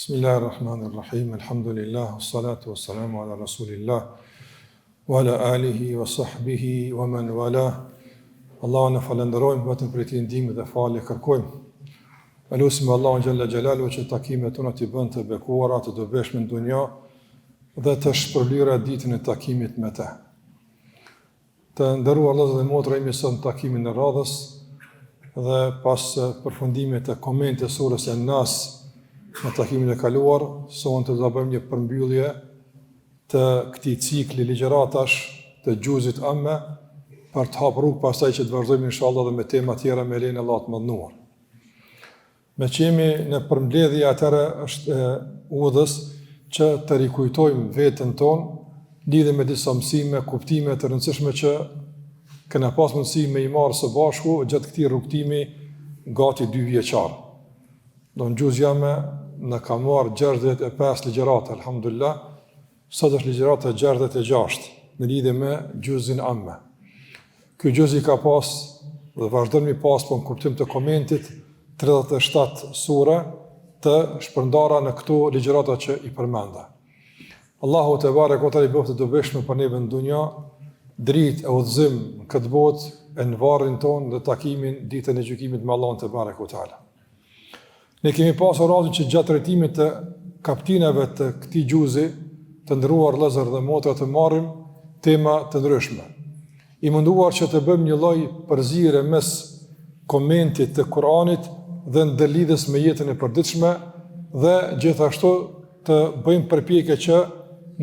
Bismillahirrahmanirrahim, alhamdulillah, salatu wassalamu ala rasulillah, wa ala alihi, wa sahbihi, wa man wala. Allah në falenderojmë, vetëm për ti ndihmë dhe falje kërkojmë. Elusim Allahun xhalla xhelalu që takimet tona t'i bën të bekuara, të dobishme në dunja dhe të shpërblyer ditën e takimit me të. Të nderuar vëllezër dhe motra, jemi sot në takimin e radhës dhe pas përfundimit të komentit të surës An-Nas në takimin e kaluar, sonte do të bëjmë një përmbyllje të këtij cikli ligjëratash të gjuzit amme për të hapur rrugë pastaj që të vazhdojmë inshallah dhe me tema tjera me lenin Allah të mëdhenuar. Me që jemi në përmbledhje atëherë është udhës që të rikujtojmë veten tonë lidhe me disa mësime, kuptime të rëndësishme që kena pas mundësi me i marrë së bashku gjatë këtij rrugtimi gati 2 vjeçar. Do në gjuz jame në ka marrë 65 ligjërata, alhamdulillah, sot është ligjërata 66 në lidhje me gjuzin amme. Ky gjuz i ka pas dhe vazhdon mi pas po në kuptim të komentit 37 sure të shpërndara në këto ligjërata që i përmenda. Allahu te barekote i bëftë të dobishme për neve në dunja, dritë e udhëzim në këtë botë, e në varrin tonë dhe takimin ditën e gjykimit me Allahun te barekote. Ne kemi pasur radhën që gjatë trajtimit të kaptinave të këtij gjuzi, të ndëruar vëllezër dhe motra, të marrim tema të ndryshme. I munduar që të bëjmë një lloj përzierje mes komentit të Kuranit dhe ndërlidhjes me jetën e përditshme dhe gjithashtu të bëjmë përpjekje që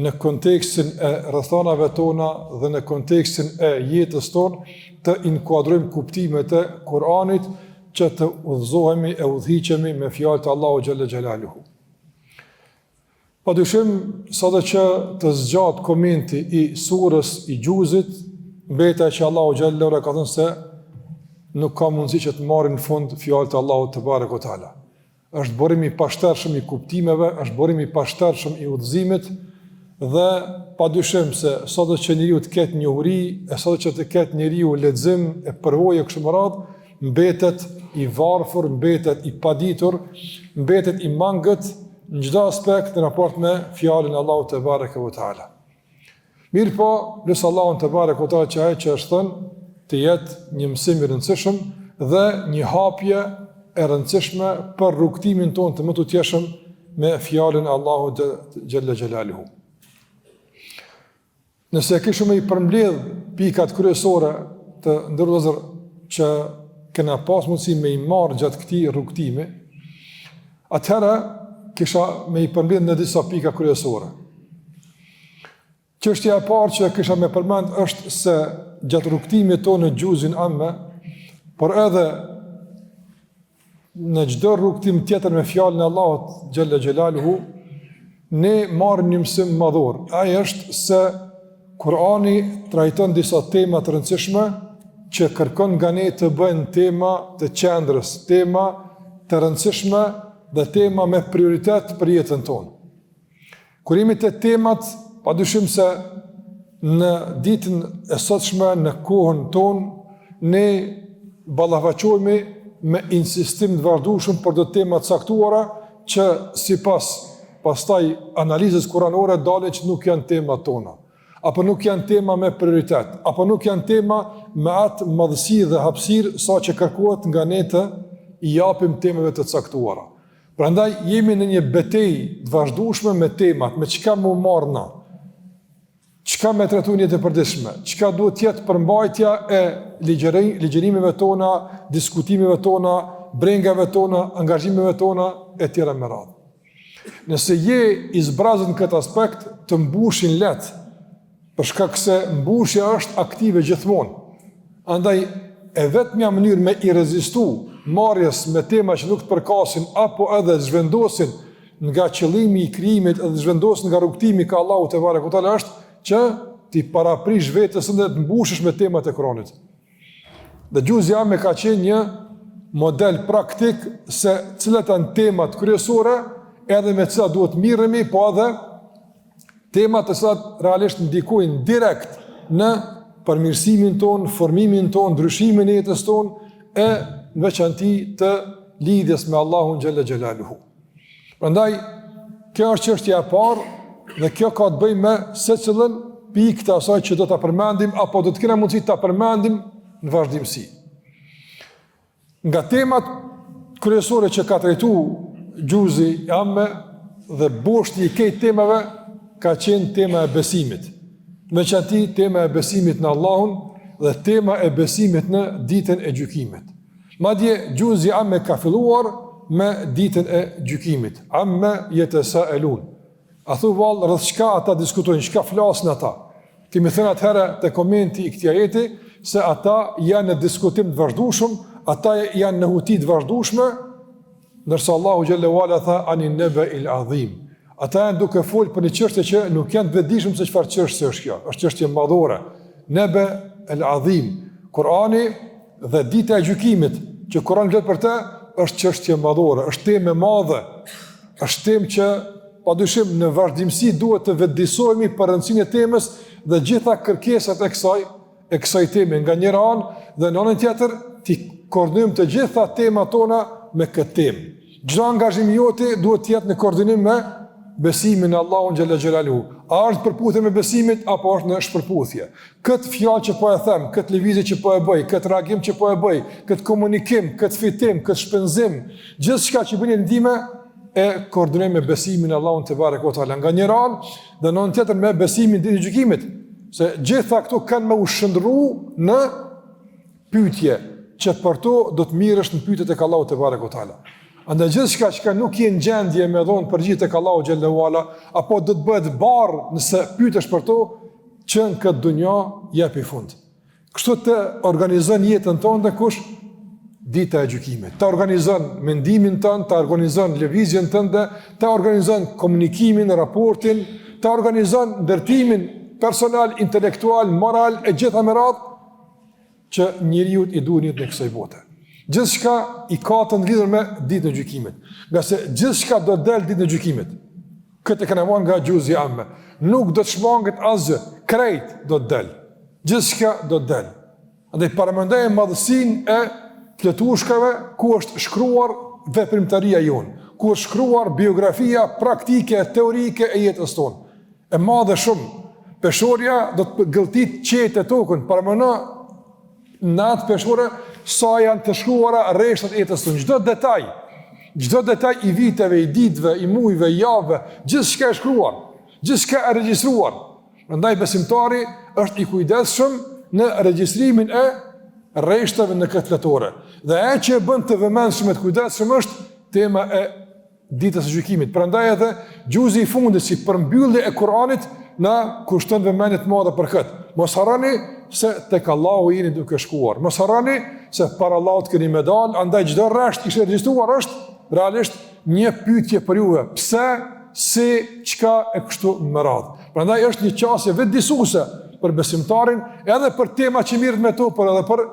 në kontekstin e rrethanave tona dhe në kontekstin e jetës tonë të inkuadrojmë kuptimet e Kuranit që të udhëzohemi e udhëhiqemi me fjalët e Allahu xhalla xhelaluhu. Padyshim, sado që të zgjat komenti i surës i gjuzit, mbeta që Allahu xhalla ka thënë se nuk ka mundësi që të marrin në fund fjalët e Allahut te barekuhu teala. Është burim i pashtershëm i kuptimeve, është burim i pashtershëm i udhëzimit dhe padyshim se sado që njeriu të ketë njohuri, e sado që të ketë njeriu lexim e përvojë kështu me radhë, mbetet i varfër, mbetet i paditur, mbetet i mangët në çdo aspekt në raport me fjalën e Allahut te barekuhu teala. Mirë po, lutë Allahun te barekuhu teala që ai që është thënë të jetë një mësim i rëndësishëm dhe një hapje e rëndësishme për rrugtimin tonë të më të tjeshëm me fjalën e Allahut xhalla xhelaluhu. Nëse kishim i përmbledh pikat kryesore të ndërlozur që kena pas mundësi me i marrë gjatë këtij rrugtimi, atëherë kisha me i përmbledh në disa pika kryesore. Çështja e parë që kisha me përmend është se gjatë rrugtimit tonë në gjuzin amme, por edhe në çdo rrugtim tjetër me fjalën e Allahut xhalla xhelaluhu, ne marrim një mësim madhor. Ai është se Kurani trajton disa tema të rëndësishme që kërkon nga ne të bëjnë tema të qendrës, tema të rëndësishme dhe tema me prioritet për jetën tonë. Kur jemi te temat, padyshim se në ditën e sotshme, në kohën tonë, ne ballafaqohemi me insistim të vazhdueshëm për të tema të caktuara që sipas pastaj analizës kuranore dalin që nuk janë temat tona, apo nuk janë tema me prioritet, apo nuk janë tema me atë madhësi dhe hapësirë sa që kërkohet nga ne të i japim temave të caktuara. Prandaj jemi në një betejë të vazhdueshme me temat, me çka më marrna, çka me trajtu një të përditshme, çka duhet të jetë përmbajtja e ligjërimeve tona, diskutimeve tona, brengave tona, angazhimeve tona e tjera me radhë. Nëse je i zbrazur në këtë aspekt, të mbushin lehtë, për shkak se mbushja është aktive gjithmonë. Andaj e vetmja mënyrë me i rezistu marrjes me tema që nuk të përkasin apo edhe zhvendosin nga qëllimi i krijimit edhe zhvendosin nga rrugtimi ka Allahu te barekuhu teala është që ti paraprish vetes ndë të mbushesh me temat e Kuranit. Dhe gjuzi jam ka qenë një model praktik se cilat janë temat kryesore edhe me cilat duhet mirremi, po edhe temat të cilat realisht ndikojnë direkt në përmirësimin ton, formimin ton, ndryshimin e jetës ton e në veçanti të lidhjes me Allahun xhalla xhelaluhu. Prandaj Kjo është çështja e parë dhe kjo ka të bëjë me secilën pikë të asaj që do ta përmendim apo do të kena mundësi ta përmendim në vazhdimsi. Nga temat kryesore që ka trajtuar Gjuzi Amme dhe boshti i këtij temave ka qenë tema e besimit. Veçanti tema e besimit në Allahun dhe tema e besimit në ditën e gjykimit. Madje Gjuzi Amme ka filluar me ditën e gjykimit. Amme yatasaelun. A thu vallë rreth çka ata diskutojnë, çka flasin ata. Kemi thënë atëherë te komenti i këtij ajeti se ata janë në diskutim të vazhdueshëm, ata janë në huti të vazhdueshme, ndërsa Allahu xhallahu ala tha anin naba'il azim. Ata janë duke folur për një çështje që nuk janë të vetëdijshëm se çfarë çështje është kjo. Është çështje madhore. Naba el azim. Kurani dhe dita e gjykimit që Kurani flet për të është çështje madhore, është temë e madhe. Është temë që padyshim në vazhdimsi duhet të vetëdijsohemi për rëndësinë e temës dhe gjitha kërkesat e kësaj teme nga njëra anë dhe në anën tjetër ti koordinojmë të gjitha temat tona me këtë temë. Çdo angazhim joti duhet të jetë në koordinim me besimin në Allahun xhalla xhelalu. A është përputhje me besimin apo është në shpërputhje? Këtë fjalë që po e them, këtë lëvizje që po e bëj, këtë reagim që po e bëj, këtë komunikim, këtë fitim, këtë shpenzim, gjithçka që bën ndihmë e koordinoj me besimin në Allahun te barekuhu teala nga njëra anë dhe në anën tjetër me besimin në ditën e gjykimit, se gjitha këto kanë më ushëndruar në pyetje që për to do të mirësh në pyetjet tek Allahu te barekuhu teala. Andaj gjithçka që nuk je në gjendje me dhon përgjigje tek Allahu xhallahu ala apo do të bëhet barr nëse pyetesh për to që në këtë dunjë jepi fund. Kështu të organizon jetën tonë kush? Dita e gjykimit. Ta organizon mendimin tënd, ta organizon lëvizjen tënde, ta organizon komunikimin, raportin, ta organizon ndërtimin personal, intelektual, moral e gjitha me radhë që njeriu i duhet në kësaj bote. Gjithçka i ka të lidhur me ditën e gjykimit. Nga se gjithçka do të dalë ditën e gjykimit. Këtë kanë marrë nga Gjuzi Amme. Nuk do të shmanget asgjë, krejt do të dalë. Gjithçka do të dalë. Andaj paramendoj madhësinë e pletushkave ku është shkruar veprimtaria jonë, ku është shkruar biografia praktike, teorike e jetës tonë. E madhe shumë. Peshorja do të gëlltit qetë e tokën, paramendoj në atë peshore sa janë të shkruara rreshtat e jetës tonë, çdo detaj i viteve, i ditëve, i muajve, i javëve, gjithçka është shkruar, gjithçka është regjistruar. Prandaj besimtari është i kujdesshëm në regjistrimin e rreshtave në këtë fletore. Dhe e që e bën të vëmendshëm e të kujdesshëm është tema e ditës së gjykimit. Prandaj edhe gjuzi i fundit si përmbyllje e Kuranit na kushton vëmendje të madhe për këtë. Mos harroni se tek Allahu jeni duke shkuar. Mos harroni se para Allahut keni medal, andaj çdo rresht që regjistruar është realisht një pyetje për juve. Pse, si, çka e kështu me radhë. Prandaj është një çështje vetëdijsuese për besimtarin, edhe për tema që mirët me to, por edhe për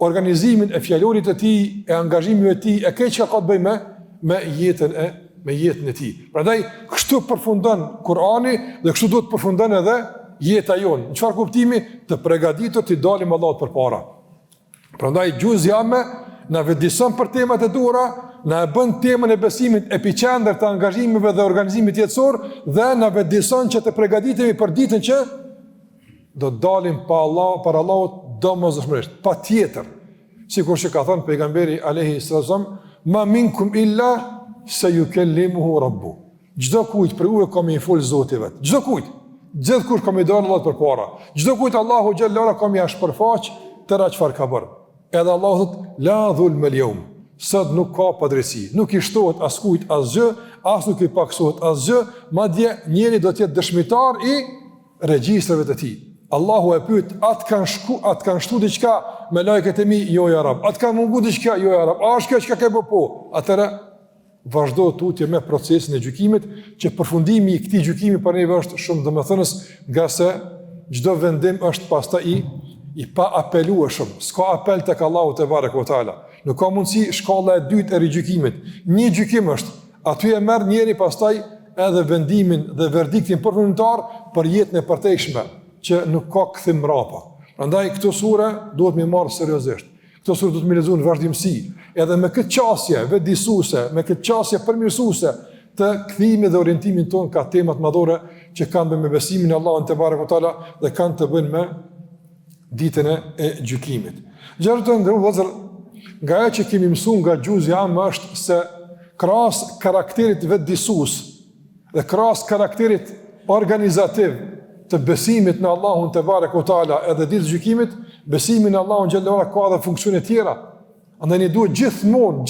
organizimin e fjalorit të tij, e angazhimit të tij, e këtë që ka të bëjë me jetën e tij. Prandaj kështu përfundon Kurani dhe kështu duhet të përfundon edhe jeta jonë. Në çfarë kuptimi? Të përgatitur të dalim Allahut përpara. Prandaj Gjuzi Amme na vetëdijson për temat e duhura, na e bën temën e besimit epicentër të angazhimeve dhe organizimit jetësor dhe na vetëdijson që të përgatitemi për ditën që do të dalim para Allahut domosdoshmërisht, patjetër. Sikur që ka thënë pejgamberi alayhi sallam, ma minkum illa sayukallimuhu rabbu. Çdo kujt për ju ka më fol Zoti vet. Çdo kujt, gjithkush ka më dhënë Allahu përpara. Çdo kujt Allahu xhallahu ala ka më shpërfaq tëra çfarë ka bërë. Edhe Allahu thot la dhulma al-yawm. Sot nuk ka padrejti, nuk i shtohet askujt asgjë, as nuk i paksohet asgjë, madje njëri do të jetë dëshmitar i regjistrave të tij. Allahu e pyet, atë kanë shtu diçka me lajket e mi, jo ja Rab. Atë kanë mungu diçka, jo ja Rab. A është kjo çka ke bëu po? Atëra vazhdo tutje me procesin e gjykimit, që përfundimi i këtij gjykimi për ne është shumë domethënës, nga se çdo vendim është pastaj i pa apelueshëm. S'ka apel tek Allahu te barekuhu teala. Nuk ka mundësi shkalla e dytë e rigjykimit. Një gjykim është, aty e merr njëri pastaj edhe vendimin dhe verdiktin përfundimtar për jetën e përtejshme, që nuk ka kthim mrapa. Prandaj këtë sure duhet më marr seriozisht. Këtë sure duhet më lexuar në vazhdimsi, edhe me këtë çësje vetëdijsuese, me këtë çësje përmirësuese të kthimit dhe orientimin ton ka temat madhore që kanë të bëjnë me besimin në Allahun te barekuhu teala dhe kanë të bëjnë me ditën e gjykimit. Gjithashtu të ndërru vëllezër, nga ajo që kemi mësuar nga xhuzi am është se krahas karakterit vetëdijsues dhe krahas karakterit organizativ të besimit në Allahun te barekuhu teala edhe ditës së gjykimit, besimi në Allahun xhallahu ala ka edhe funksione tjera. Andaj ne duhet gjithmonë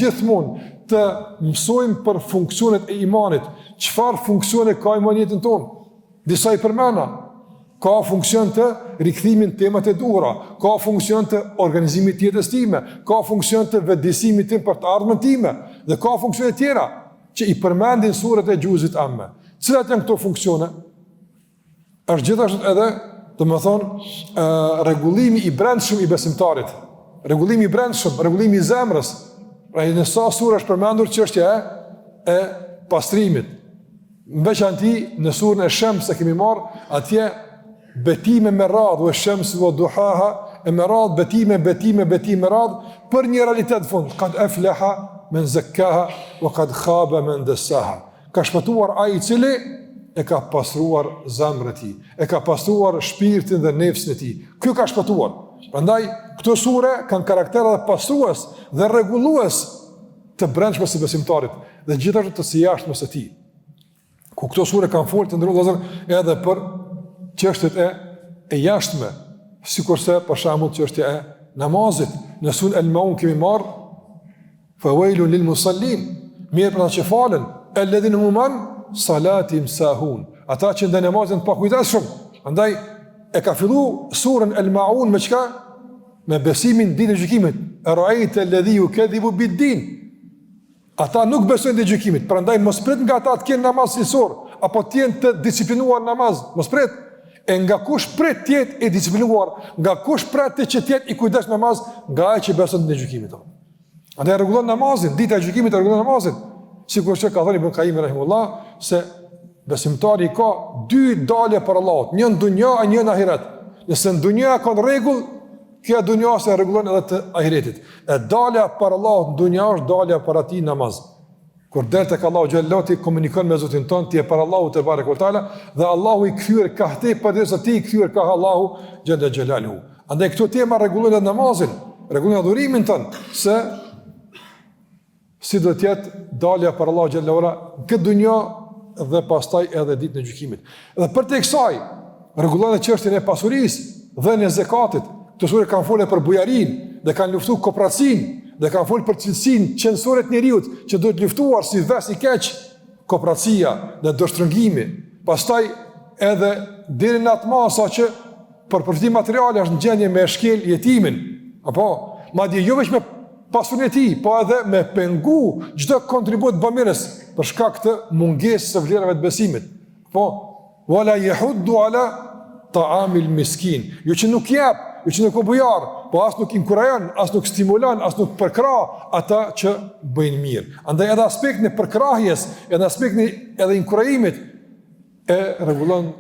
të mësojmë për funksionet e imanit. Çfarë funksione ka imani në jetën tonë? Disa i përmena. Ka funksion të rikthimin temat e duhura, ka funksion të organizimit të jetës time, ka funksion të vetëdijsimit tim për të ardhmen time, dhe ka funksione tjera që i përmendin surat e xhuzit amme. Cilat janë këto funksione? Është gjithashtu edhe, rregullimi i brendshëm i besimtarit. Rregullimi i brendshëm, rregullimi i zemrës. Pra në sa sura është përmendur çështja e pastrimit. Në veçanti në surën e Shams e kemi marrë atje betime me radhë, e Shams vë duhaha, e me radhë betime me radhë për një realitet fund. Kad aflaha men zakkaha wa kad khaba men dassaha. Ka shpëtuar ai i cili e ka pastruar zemrën e tij, e ka pastruar shpirtin dhe nefsin e tij. Ky ka shpëtuar. Prandaj këto sure kanë karakter dhe pastrues dhe rregullues të brendshme së besimtarit dhe gjithashtu të së jashtme së tij. Ku këto sure kanë folur të ndërruar edhe për çështjet e jashtme, sikurse për shembull çështja e namazit. Në surën Al-Maun kemi marr fawailun lil musallin, mirë për ata që falen, alladhina hum an salatim sahun, ata që ndaj namazit pa kujdesshëm. Andaj e ka fillu surën Al-Maun me çka? Me besimin ditën e gjykimit. Ra'aita alladhi yukadhibu bid-din. Ata nuk besojnë ditën e gjykimit. Prandaj mos prit nga ata të kenë namaz cilësor apo të jenë të disiplinuar namaz. Mos prit. E nga kush prit të jetë i disiplinuar, nga kush prit të që të jetë i kujdes namaz, nga ai që beson ditën e gjykimit. Andaj rregullon namazin, dita e gjykimit rregullon namazin. Sikur që ka thënë Ibn Qayyim rahimullah se besimtari ka dy dalje për Allahut, një në dunja e një në ahiret. Nëse në dunja ka rregull, kjo dunja se rregullon edhe të ahiretit. E dalja për Allahut në dunja është dalja për atij namaz. Kur del tek Allahu xhallahu ti komunikon me Zotin ton, ti e për Allahut te barekuhu teala dhe Allahu i kthyer ka te përderisa ti i kthyer ka Allahu xhallahu xhelaluhu. Andaj këto tema rregullojnë namazin, rregullojnë adhurimin ton, se si do të jetë dalja për Allahu xhallahu ala këtë dunja dhe pastaj edhe ditën e gjykimit. Dhe për të kësaj rregullon çështjen e pasurisë dhe në zakatit. Këto sure kanë folur për bujarinë dhe kanë luftuar kooperacinë dhe kanë folur për cilësinë qendrore të njerëzit që duhet luftuar si ves i keq, kooperacia dhe dështrëngimi. Pastaj edhe deri në atë masa që për përfitim material është në gjendje me shkel jetimin, apo madje jo vetëm me pasurinë e tij, po edhe me pengu çdo kontribut bamirës për shkak të mungesës së vlerave të besimit. Po wala yahuddu ala ta'amil miskin. Jo që nuk jep, jo që nuk bujar, po as nuk inkurajon, as nuk stimulon, as nuk përkrah ata që bëjnë mirë. Andaj edhe aspektin e përkrahjes, edhe aspektin edhe inkurajimit e rregullon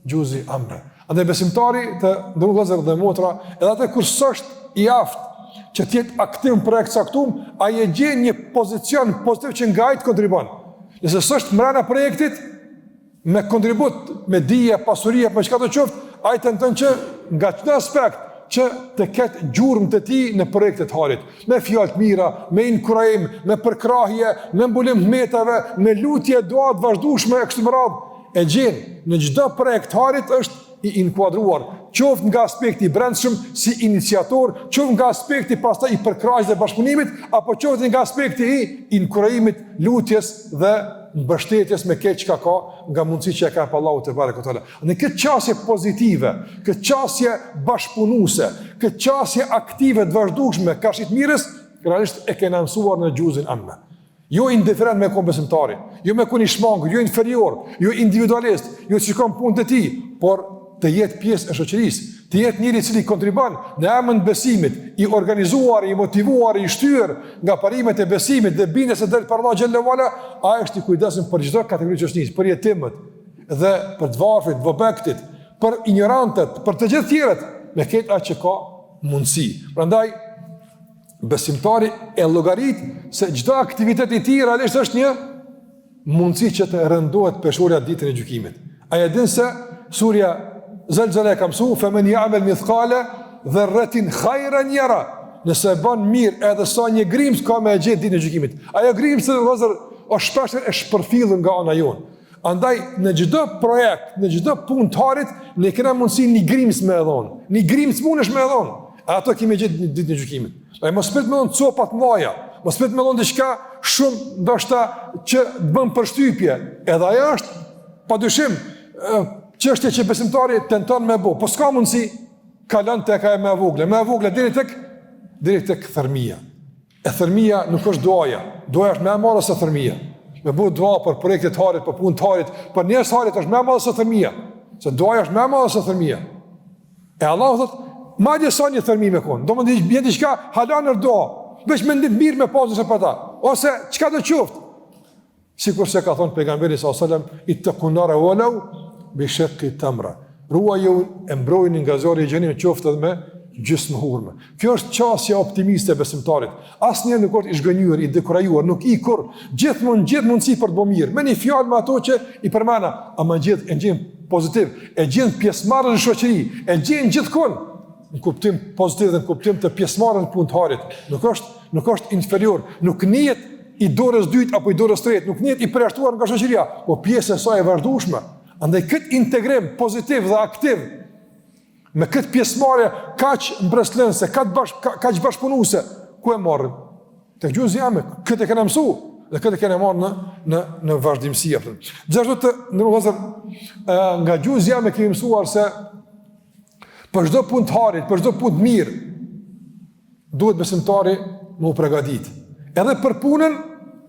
xhuzi amr. Andaj besimtari të ndërruar vëllezër dhe motra, edhe atë kur s'është i aftë që të jetë aktiv në projekt caktuar, ai e gjen një pozicion pozitiv që nga ai të kontribon. Nëse s'është mbrana projektit me kontribut, me dije, pasuri apo çka do të qoftë, ai tenton që nga çdo aspekt që të ketë gjurmë të tij në projektet harit, me fjalë të mira, me inkurajim, me përkrahje, me mbulim metave, me lutje, dua të vazhdueshme kështu me radhë. E gjen në çdo projekt harit është i inkuadruar, qoftë nga aspekti i brendshëm si iniciator, qoftë nga aspekti pastaj i përkrahjes dhe bashkëpunimit, apo qoftë nga aspekti i inkurajimit, lutjes dhe mbështetjes me keq që ka nga mundësi që ka pa Allahu te barekuhu teala. Në këtë qasje pozitive, këtë qasje bashkëpunuese, këtë qasje aktive të vazhdueshme ka shit mirës, realisht e kena mësuar në xhuzin amme. Jo indiferent me kon besimtari, jo me kon i shmangur, jo inferior, jo individualist, jo që shikon punët e tij, por të jetë pjesë e shoqërisë, të jetë njëri i cili kontribon në emër të besimit, i organizuar, i motivuar, i shtyrë nga parimet e besimit dhe bindjes së drejtë për Allah xhallahu ala, ai është i kujdesshëm për çdo kategori çështjes, për jetimët dhe për të varfrit, vobektit, për ignorantët, për të gjithë tjerët, me këtë atë që ka mundësi. Prandaj besimtari e llogarit se çdo aktivitet i tij realisht është mundësi që të rëndohet peshorja ditën e gjykimit. Aja din se surja Zelzele ka mësu, femen ya'mal mithqala dharratin khayran yara. Nëse bën mirë edhe sa një grimës ka me e gjetë ditën e gjykimit. Ajo grimës të vëzër o shpeshër e shpërfillën nga ana jonë. Andaj në çdo projekt, në çdo punë të harit, ne kena mundësi një grimës me e dhonë. Një grimës mundesh me e dhonë. Ato kemi gjetë ditën e gjykimit. Ai mos prit me dhon copat mëdha, mos prit me dhon diçka shumë ndoshta që të bën përshtypje. Edhe ajo është padyshim çështje që besimtari tenton me bë. Po s'ka mundësi kalon tek ajo më e vogël deri tek thërmia. E thërmia nuk është duaja. Duaja është më e madhe se thërmia. Me bëu dua për projekte të harit, për punë të harit, për njerëz harit është më e madhe se thërmia. Se duaja është më e madhe se thërmia. E Allahu thotë, madje sa një thërmi me kon. Domethënë bie diçka hala në dua. Veç me ndinë mirë me pasur se për ta. Ose çka do qoftë. Sikur se ka thënë pejgamberi sallallahu alajhi wasallam, ittaqun nara walau bi shaqqi tamra. Ruaju e mbrojeni nga zjarri i xhenemit qoftë edhe me gjysmë hurme. Kjo është qasja optimiste e besimtarit. Asnjëherë nuk është i zgënjur, i dekurajuar, nuk i kur gjithmonë gjet mundësi për të bërë mirë. Me një fjalë me ato që i përmana, ama gjen pozitiv, e gjen pjesëmarrës në shoqëri, e gjen gjithkund në kuptim pozitiv dhe në kuptim të pjesëmarrjes në punë të harit. Nuk është inferior, nuk njihet i dorës dytë apo i dorës tretë, nuk njihet i përjashtuar nga shoqëria, po pjesë e saj e vazhdueshme. Andaj këtë integrim pozitiv dhe aktiv me këtë pjesëmarrje kaq mbreslënse, kaq bashkëpunuese, ku e marrin? Tek gjuhëzja jame, këtë e kenë mësuar dhe këtë e kenë marrë në vazhdimsi. Gjithashtu nga gjuhëzja jame kemi mësuar se për çdo punë të harit, për çdo punë të mirë, duhet besimtari më u përgatit. Edhe për punën,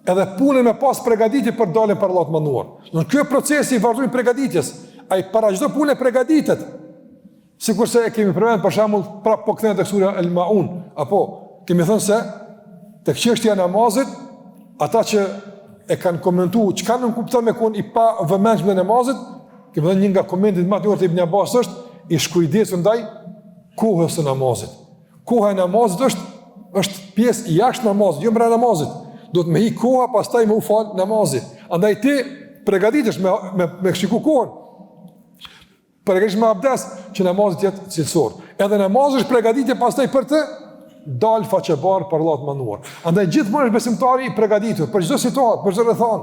edhe punën me pas përgatitje për dalën për Allah të mënduar. Në ky proces i vazhdojmë përgatitjes, ai para çdo pune përgatitet. Sikurse e kemi përmendur për shembull prapë po kthehen tek sura Al-Maun, apo kemi thënë se tek çështja e namazit, ata që e kanë komentuar çka nuk kupton me kon i pa vëmendshëm në namazit, kemi thënë një nga komentet më të fortë të Ibn Abbas është i shkujdesur ndaj kohës së namazit. Koha e namazit është pjesë jashtë namazit, jo brenda namazit. Duhet me hi koha, pastaj me u fal namazit. Andaj ti përgatitesh me shiku kohën. Përgatitesh me abdes që namazit jetë cilësor. Edhe namazit është përgatitje pastaj për të dalë faqebar për Allah të mënduar. Andaj gjithmonë është besimtari i përgatitur për çdo situatë, për çdo rrethon.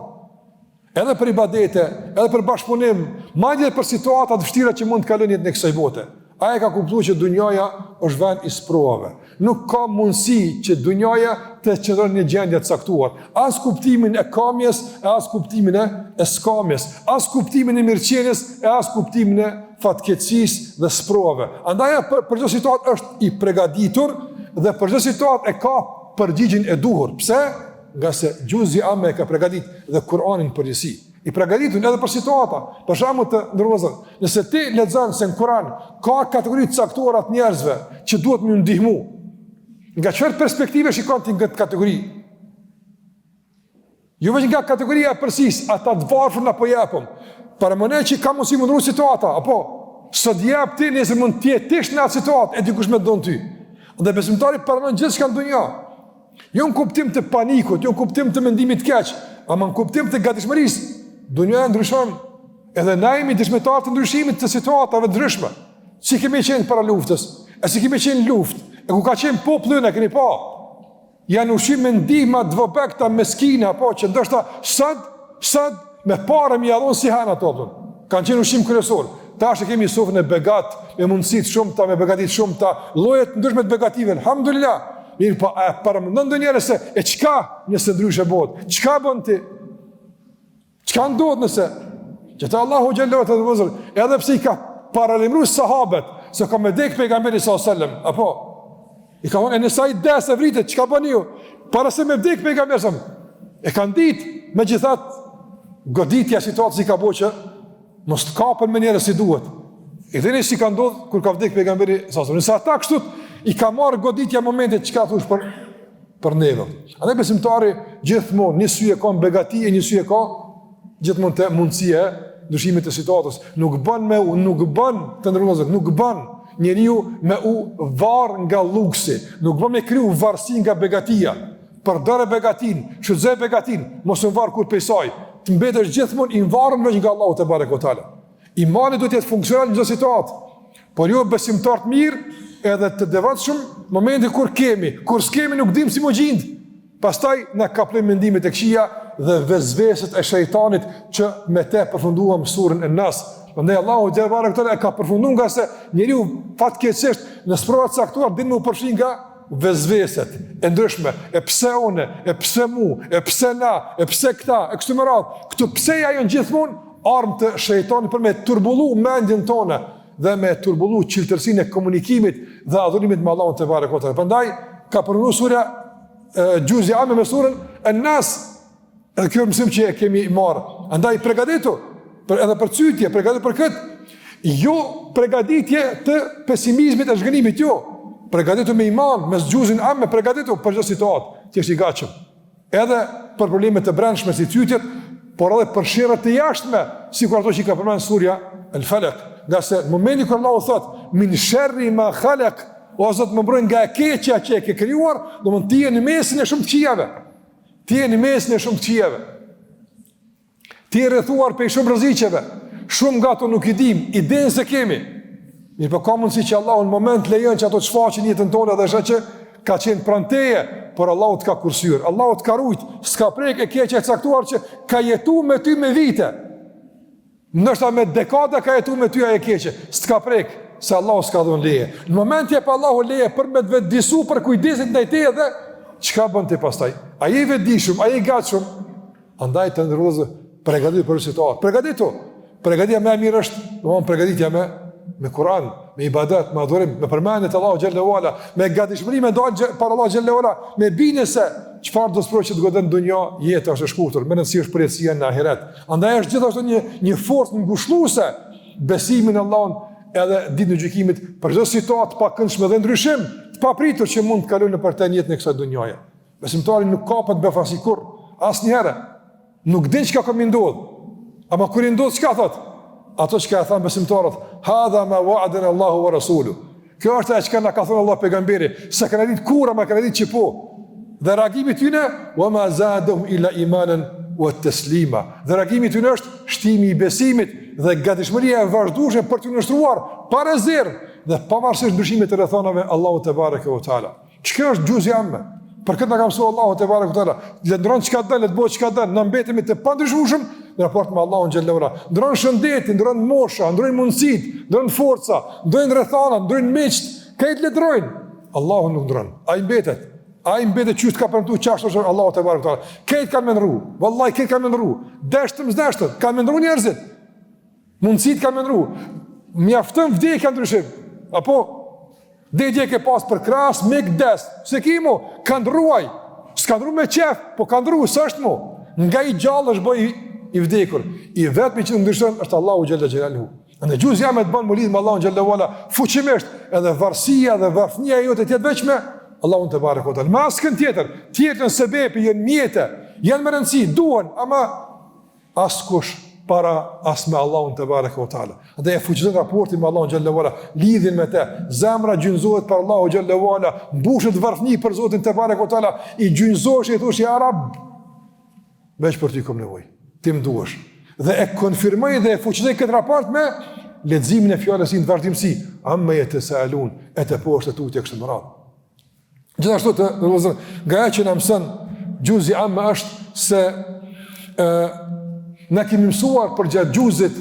Edhe për ibadete, edhe për bashkëpunim, madje për situata të vështira që mund të kalojnë jetën e kësaj bote. Ai ka kuptuar që dunjaja është vend i sprovave. Nuk ka mundësi që dunjaja të qëndron në një gjendje të caktuar. As kuptimin e kamjes, as kuptimin e skamjes, as kuptimin e mirëqenies, as kuptimin e fatkeqësisë dhe sprovave. Andaj për çdo situatë është i përgatitur dhe për çdo situatë e ka përgjigjen e duhur. Pse? Nga se gjuzi ame e ka përgatitur dhe Kur'anin përgjithësi. I përgatitur edhe për situata. Për shembull të ndërvozën, nëse ti lexon se në Kur'an ka kategori të caktuara të njerëzve që duhet më ndihmu, nga çfarë perspektive shikon ti këtë kategori? Jo vetëm nga kategoria e përsis, ata të varfër apo japëm. Para mëne që ka mundësi më ndryshuar situata, apo sot jap ti nëse mund të jesh në atë situatë e dikush më don ty. Dhe besimtari pranon gjithçka në dunjë. Jo në kuptim të panikut, jo në kuptim të mendimit të keq, ama në kuptim të gatishmërisë. Dunja ndryshon, edhe na jemi dëshmitar të ndryshimit të situatave ndryshme. Si kemi qenë para luftës, e si kemi qenë luftë, e ku ka qenë populli e keni pa. Janë ushqim me ndihma dvobekta meskina, po që ndoshta sot me parë mi jallon si han ato. Kanë qenë ushqim kryesor. Tash e kemi sofën e begat, me mundësitë shumëta, me begatitë shumëta, lloje të ndryshme të begative. Alhamdulillah. Mirë, po para mendon ndonjëherë se e çka nëse ndryshe bëhet? Çka bën ti? Çka ndodh nëse? Që të Allahu xhallahu te vëzër, edhe pse i ka paralajmëruar sahabët se ka me dek pejgamberi sallallahu alajhi wasallam, apo i ka thonë nëse ai desë vritet, çka bën ju? Para se me dek pejgamberi sa e kanë ditë, megjithatë goditja situatës i ka bëu që mos të kapën me njerëz si duhet. E dheni si ka ndodhur kur ka vdek pejgamberi sallallahu alajhi wasallam. Nëse ata kështu i ka marrë goditja momentet çka thosh për neve. Andaj besimtari gjithmonë një sy e ka begati e një sy e ka gjithmonë të mundësia ndryshimit të situatës. Nuk bën të ndërlozë, nuk bën njeriu me u varr nga luksi, nuk bën me kriju varësi nga begatia. Përdore begatin, shfrytëzoj begatin, mos u varr kur pe saj. të mbetesh gjithmonë i varur vetëm nga Allahu te barekutaala. Imani duhet të jetë funksional në çdo situatë. Por jo besimtar të mirë edhe të devotshëm momenti kur s'kemi nuk dim si më gjind. Pastaj na kaplojmë mendimet e këqija dhe vezveset e shejtanit që me te përfunduam surën An-Nas. Prandaj Allahu te barekutaala ka përfunduar nga se njeriu fatkeqësisht në sprovat caktuar din më përfshin nga vezveset e ndryshme, e pse une, e pse mu, e pse na, e pse këta, e kështu me radhë. Këtu pseja janë gjithmonë armë të shejtanit për me turbullu mendjen tonë dhe me turbullu qiltërsinë e komunikimit dhe adhurimit me Allahun te barekutaala. Prandaj ka përfunduar sura Juz'i Am me surën An-Nas. Edhe kjo mësim që e kemi marrë. Andaj përgatitu edhe për çytje, përgatitu për këtë. Jo përgatitje të pesimizmit e zhgënimit, jo. Përgatitu me iman, me Juz'in Am, përgatitu për çdo situatë, që është i gatshëm. Edhe për problemet të brendshme si çytjet, por edhe për sherrat të jashtme, sikur ato që ka përmendur surja Al-Falaq. Nga se në momentin kur Allahu thot min sharri ma khalaq, o Zot më mbroj nga e keqja që e ke krijuar, do të ti je në mesin e shumë të këqijave. Ti je në mesin e shumë të këqijave. Ti je rrethuar prej shumë rreziqeve. Shumë nga ato nuk i dim, idenë se kemi. Mirë, po ka mundësi që Allahu në moment lejon që ato të shfaqin jetën tonë dhe është që ka qenë pranë teje, por Allahu të ka kursyer, Allahu të ka rujt, s'ka prek e keqja e caktuar që ka jetuar me ty me vite. Ndoshta me dekada ka jetuar me ty ajo keqje, s'ka prek, se Allahu s'ka dhënë leje. Në moment që Allahu leje për me të vetëdijsuar për kujdesin ndaj teje dhe çka bën ti pastaj? Ai i vetëdijshëm, ai i gatshëm, andaj të ndërrozë përgatitur për situatë. Përgatitja më e mirë është, domthonë përgatitja me Kur'an, me ibadat, me adhurim, me përmendje të Allahu xhallahu ala, me gatishmëri me dalë para Allahu xhallahu ala, me bindje se çfarë do të provojë të godën në dunjë, jeta është e shkurtër, më nëse është përjetësia në ahiret. Andaj është gjithashtu një forcë ngushëlluese besimin në Allahun edhe ditën e gjykimit për çdo situatë pa këndshme dhe ndryshim të papritur që mund të kalojë nëpër të jetën e kësaj dunjaje. Besimtari nuk kapet befasi kurr, asnjëherë. Nuk din çka ka më ndodh. Ama kur i ndodh çka thot? Ato që ka thënë besimtarët, hadha ma wa'adana Allahu wa rasuluhu. Kjo është ajo që na ka thënë Allah pejgamberi, s'e kanë ditë kurrë, ma kanë ditë që po. Dhe reagimi tyne, wa ma zadahum illa imanan wa taslima. Dhe reagimi tyne është shtimi i besimit dhe gatishmëria e vazhdueshme për të nështruar pa rezervë dhe pavarësisht ndryshimit të rrethonave Allahu te bareke ve teala. Çka është Juz'i Am? Për këtë na ka mësuar Allahu te bareke ve teala. Lëndron çka do, le të bëj çka do, na mbetemi të pandryshueshëm në raport me Allahun xhallahu ala. Ndron shëndetin, ndron mosha, ndron mundësitë, ndron forca, ndron rrethana, ndron miqt, këtë lëndrojnë. Allahu nuk ndron. Ai mbetet. Ai mbetet që të ka premtuar çashtë është Allahu te bareke ve teala. Këtë kanë mëndru. Wallahi këtë kanë mëndru. Dashtëm, kanë mëndru njerëzit. Mundësitë kanë mëndru. Mjafton vdekja ndryshim. Apo Dedje ke pas për kras, me këdes, se kimo, ka ndruaj, s'ka ndru me qef, po ka ndru, së është mo, nga i gjallë është bëj i vdekur, i vetëmi që në ndryshon është Allahu Gjelle Gjelalu. Në Juz'i Am e të banë më lidhë me Allahu Gjelle Wala, fuqimisht, edhe varësia dhe varfënia jote tjetë veçme, Allahu në të barë kotal. Ma askën tjetën sebepi, jenë mjetë, jenë më rëndësi, duhen, ama askush para as me Allahun te bareke ve teala. Dhe e fuqizon raportin me Allahun xhallahu ala, lidhin me të. Zemra gjynzohet për Allahun xhallahu ala, mbushet varfëni për Zotin te bareke ve teala, i gjynzohesh i thosh ja Rab, veç për ty kam nevojë. Ti më duhesh. Dhe e konfirmoi dhe e fuqizoi këtë raport me leximin e fjalës së vazhdimsi, amma yatasalun, ata poshtë tutje kështu më radh. Gjithashtu të vëllezër, nga ajo që na mëson Juz'i Am është se na kemi mësuar për gjatë Juz'it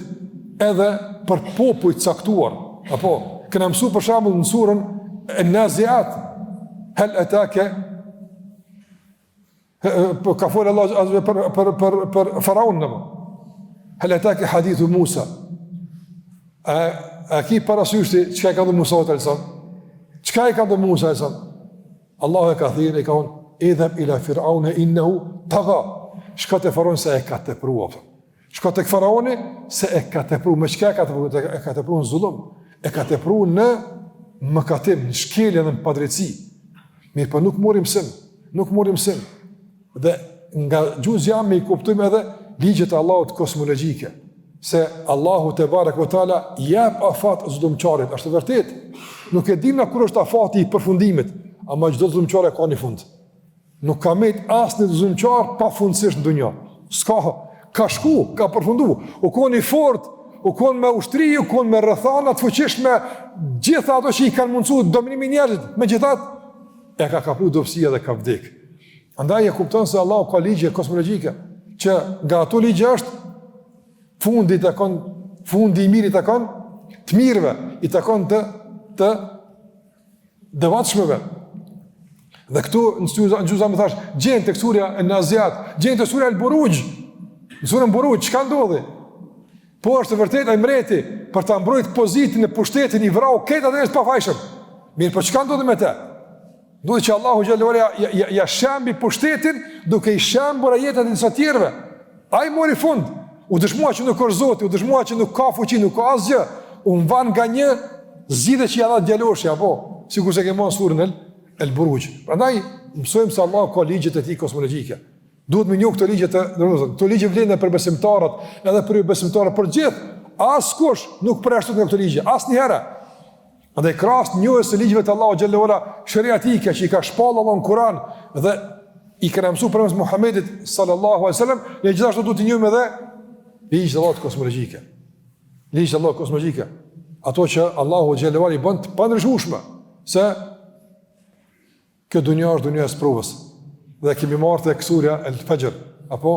edhe për popujt caktuar. Apo, këna mësu për shembull në surën An-Nazi'at, hal ataka, ka folë Allah për faraun nëmë. Hal ataka hadithu Musa. A ki parasyshti, qëka i ka dhe Musa të alësan? Qëka i ka dhe Musa alësan? Allah e ka thirë, i ka thonë, idheb ila Fir'aune innehu taga. Shka të faraun se e ka të prua. Shka të faraoni se e ka të pru. Me qëka e ka të pru në zullum? E ka të pru në mëkatim, në shkelje dhe në padreci. Mirë, për nuk morim sim. Nuk morim sim. Dhe nga Juz'i Am i kuptojmë edhe ligjet e Allahut kosmologjike. Se Allahu te bareke ve teala jep afat zullumçarit. Është vërtet. Nuk e dim na kur është afati i përfundimit, ama çdo zullumçar ka një fund. Nuk ka met asnjë zullumçar pafundësisht në dunjë. S'ka. ka shku, ka përfundu, u konë i fort, u konë me ushtri, u konë me rrethana të fuqishme, gjitha ato që i kanë mundësu dominimi njerëzit, me gjithat, e ka kaplu dobësia dhe ka vdek. Andaj e kupton se Allah ka ligje kosmologjike, që nga ato ligje është fundi i mirë i takon të mirëve, i takon të dëvatshmëve. Dhe këtu në gjuzam më thash, gjenë të kësurja e Naziat, gjenë të kësurja e Buruj, në surën Buruj, që ka ndodhi? Po është të vërtet e mreti për të mbrojt pozitin e pushtetin i vrau, këtë atë nështë pa fajshëm. Mirë, për që ka ndodhi me te? Ndodhi që Allahu Gjellore ja shembi pushtetin duke i shembur e jetët e njësa tjerve. A i mori fund, u dëshmua që nuk është zoti, u dëshmua që nuk ka fuqi, nuk ka asgjë, u mban nga një zgjidhje që ja dha djaloshi, apo, sikur se kemon surën El Buruj. Prandaj mësojmë se Allah ka ligjet e tij kosmologjike. Duhet me njoh këto ligje këto ligje vlen për besimtarët, edhe për besimtarët për gjithë. Askush nuk preshtet nga këto ligje, asnjëherë. Andaj krahas njohjes së ligjeve të Allahu xhallahu ala shariatike që i ka shpallur Allahu në Kur'an dhe i ka mësuar përmes Muhamedit sallallahu alaihi wasallam, ne gjithashtu duhet të njohim edhe ligjet e Allahut kosmologjike. Ligjet e Allahut kosmologjike, ato që Allahu xhallahu ala i bën të pandryshueshme, se kjo dunja është dunja e sprovës. Dhe kemi marrë te surja El Fajr, apo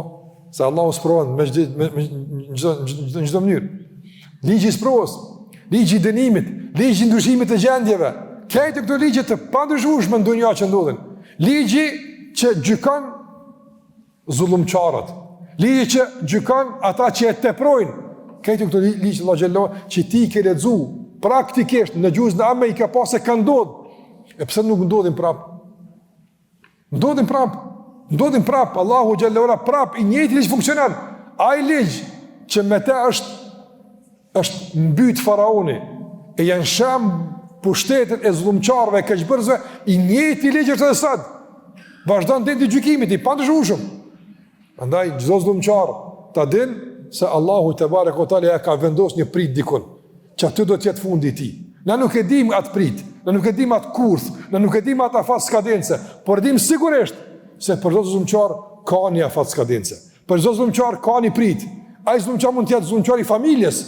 se Allahu sprovon me çdo mënyrë. Ligji i sprovës, ligji i dënimit, ligji i ndryshimit të gjendjeve, këto këto ligje të pandryshueshme në dunja që ndodhin. Ligji që gjykon zullumçarët, ligji që gjykon ata që e teprojnë. Këto këto ligje Allahu xhallahu që ti ke lexu praktikisht në gjuzën e amë i ka pasë ka ndodh. E pse nuk ndodhin prap? Ndodhin prap, Allahu xhallahu ala prap i njëjti ligj funksionon. Ai ligj që me të është mbyt faraoni e janë sham pushtetet e zullumçarëve, keqbërësve, i njëjti ligj është edhe sot. Vazhdon deri te gjykimit i pandryshueshëm. Prandaj çdo zullumçar ta din se Allahu te barekuhu teala ka vendosur një prit dikun, që aty do të jetë fundi i tij. Na nuk e dim atë prit, na nuk e dim atë kurth, na nuk e dim atë afat skadence, por dim sigurisht se për çdo zullumçar ka një afat skadence. Për çdo zullumçar ka një prit. Ai zullumçar mund të jetë zullumçar i familjes,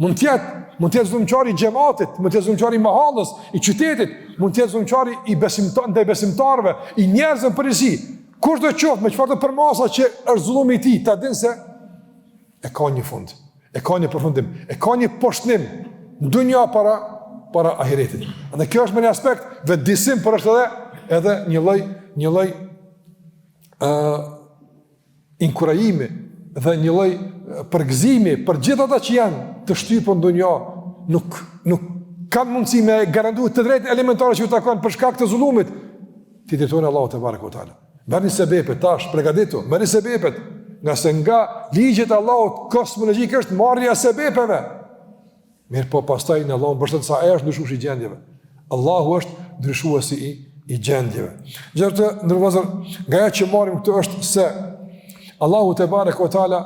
mund të jetë zullumçar i xhamatit, mund të jetë zullumçar i mahallës, i qytetit, mund të jetë zullumçar i besimtarëve, i njerëzve përgjithësi. Kushdo qoftë me çfarë të përmasa që është zullumi i tij, ta din se e ka një fund, e ka një përfundim, e ka një poshtnim në dunja para ahiretit. Dhe kjo është me një aspekt vetëdijsim, por është edhe një lloj inkurajimi dhe një lloj përgëzimi për gjithë ata që janë të shtypur në dunja, nuk kanë mundësi me garantuar të drejtë elementare që u takon për shkak të zullumit. Ti drejtojnë Allahu te barekuhu teala. Merrni sebepet tash, përgatitu, merrni sebepet, nga se nga ligjet e Allahut kosmologjik është marrja e sebepeve. Mirë po pastaj në Allahu mbështet sa ai është ndryshuesi i gjendjeve. Allahu është ndryshuesi i gjendjeve. Gjithë ndërvazër, nga ajo që marrim këtu është se Allahu te barekuhu teala